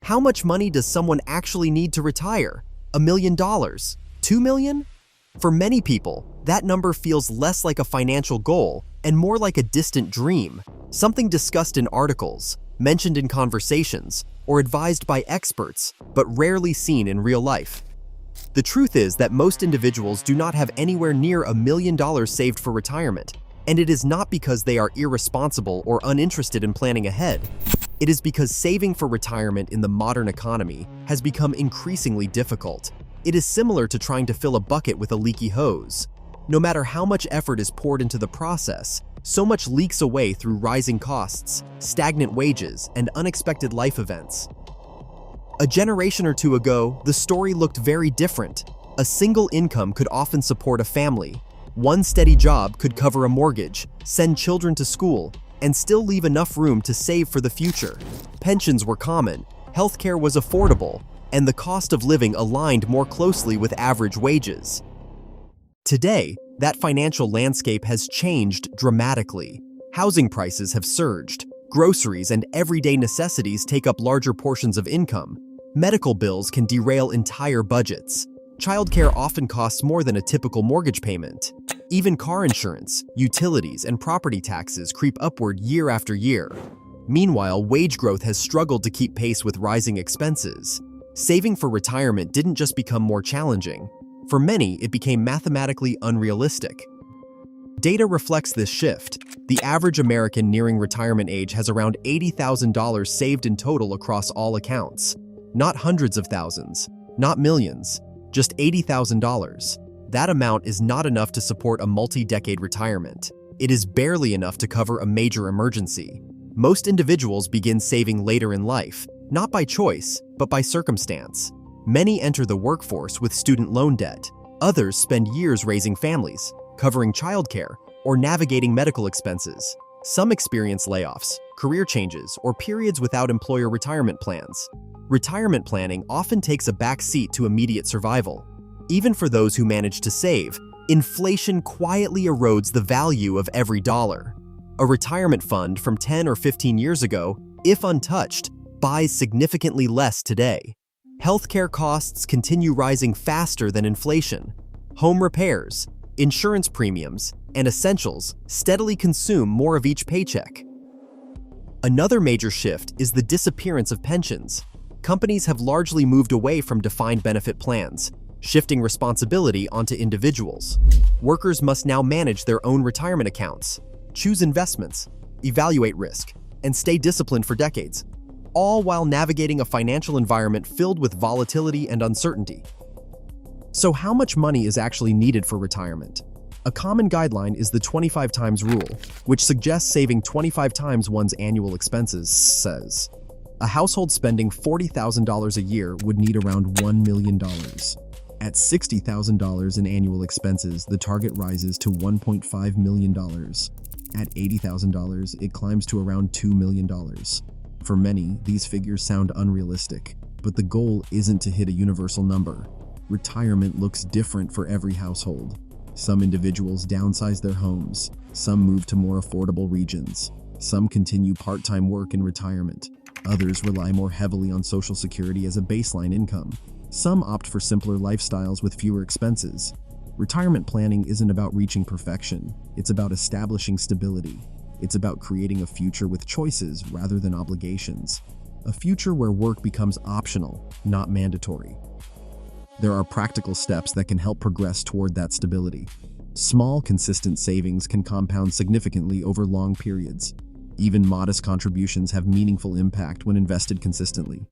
How much money does someone actually need to retire? $1 million? 2 million? For many people, that number feels less like a financial goal and more like a distant dream, something discussed in articles, mentioned in conversations, or advised by experts, but rarely seen in real life. The truth is that most individuals do not have anywhere near $1 million saved for retirement, and it is not because they are irresponsible or uninterested in planning ahead. It is because saving for retirement in the modern economy has become increasingly difficult. It is similar to trying to fill a bucket with a leaky hose. No matter how much effort is poured into the process, so much leaks away through rising costs, stagnant wages, and unexpected life events. A generation or two ago, the story looked very different. A single income could often support a family. One steady job could cover a mortgage, send children to school, and still leave enough room to save for the future. Pensions were common, healthcare was affordable, and the cost of living aligned more closely with average wages. Today, that financial landscape has changed dramatically. Housing prices have surged. Groceries and everyday necessities take up larger portions of income. Medical bills can derail entire budgets. Childcare often costs more than a typical mortgage payment. Even car insurance, utilities, and property taxes creep upward year after year. Meanwhile, wage growth has struggled to keep pace with rising expenses. Saving for retirement didn't just become more challenging. For many, it became mathematically unrealistic. Data reflects this shift. The average American nearing retirement age has around $80,000 saved in total across all accounts. Not hundreds of thousands, not millions, just $80,000. That amount is not enough to support a multi-decade retirement. It is barely enough to cover a major emergency. Most individuals begin saving later in life, not by choice, but by circumstance. Many enter the workforce with student loan debt. Others spend years raising families, covering childcare, or navigating medical expenses. Some experience layoffs, career changes, or periods without employer retirement plans. Retirement planning often takes a back seat to immediate survival. Even for those who manage to save, inflation quietly erodes the value of every dollar. A retirement fund from 10 or 15 years ago, if untouched, buys significantly less today. Healthcare costs continue rising faster than inflation. Home repairs, insurance premiums, and essentials steadily consume more of each paycheck. Another major shift is the disappearance of pensions. Companies have largely moved away from defined benefit plans, shifting responsibility onto individuals. Workers must now manage their own retirement accounts, choose investments, evaluate risk, and stay disciplined for decades, all while navigating a financial environment filled with volatility and uncertainty. So how much money is actually needed for retirement? A common guideline is the 25 times rule, which suggests saving 25 times one's annual expenses, says. A household spending $40,000 a year would need around $1 million. At $60,000 in annual expenses, the target rises to $1.5 million. At $80,000, it climbs to around $2 million. For many, these figures sound unrealistic, but the goal isn't to hit a universal number. Retirement looks different for every household. Some individuals downsize their homes, some move to more affordable regions, some continue part-time work in retirement, others rely more heavily on Social Security as a baseline income. Some opt for simpler lifestyles with fewer expenses. Retirement planning isn't about reaching perfection, it's about establishing stability. It's about creating a future with choices rather than obligations. A future where work becomes optional, not mandatory. There are practical steps that can help progress toward that stability. Small, consistent savings can compound significantly over long periods. Even modest contributions have meaningful impact when invested consistently.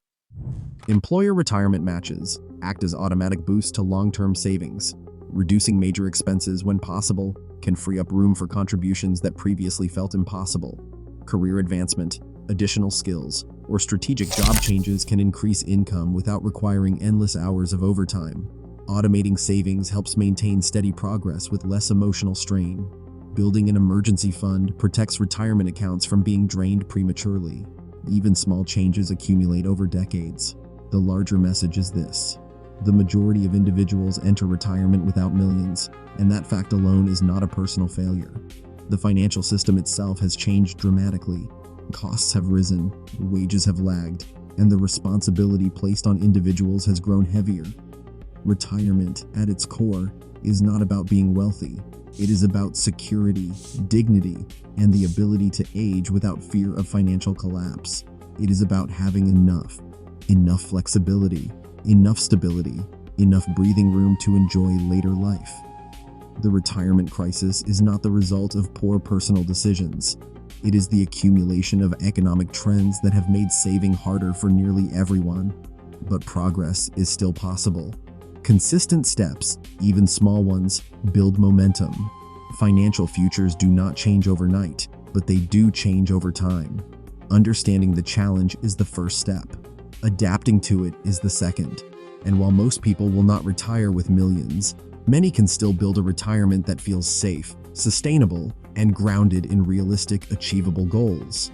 Employer retirement matches act as automatic boosts to long-term savings. Reducing major expenses when possible can free up room for contributions that previously felt impossible. Career advancement, additional skills, or strategic job changes can increase income without requiring endless hours of overtime. Automating savings helps maintain steady progress with less emotional strain. Building an emergency fund protects retirement accounts from being drained prematurely. Even small changes accumulate over decades. The larger message is this: the majority of individuals enter retirement without millions, and that fact alone is not a personal failure. The financial system itself has changed dramatically. Costs have risen, wages have lagged, and the responsibility placed on individuals has grown heavier. Retirement, at its core, is not about being wealthy. It is about security, dignity, and the ability to age without fear of financial collapse. It is about having enough flexibility, enough stability, enough breathing room to enjoy later life. The retirement crisis is not the result of poor personal decisions. It is the accumulation of economic trends that have made saving harder for nearly everyone. But progress is still possible. Consistent steps, even small ones, build momentum. Financial futures do not change overnight, but they do change over time. Understanding the challenge is the first step. Adapting to it is the second. And while most people will not retire with millions, many can still build a retirement that feels safe, sustainable, and grounded in realistic, achievable goals.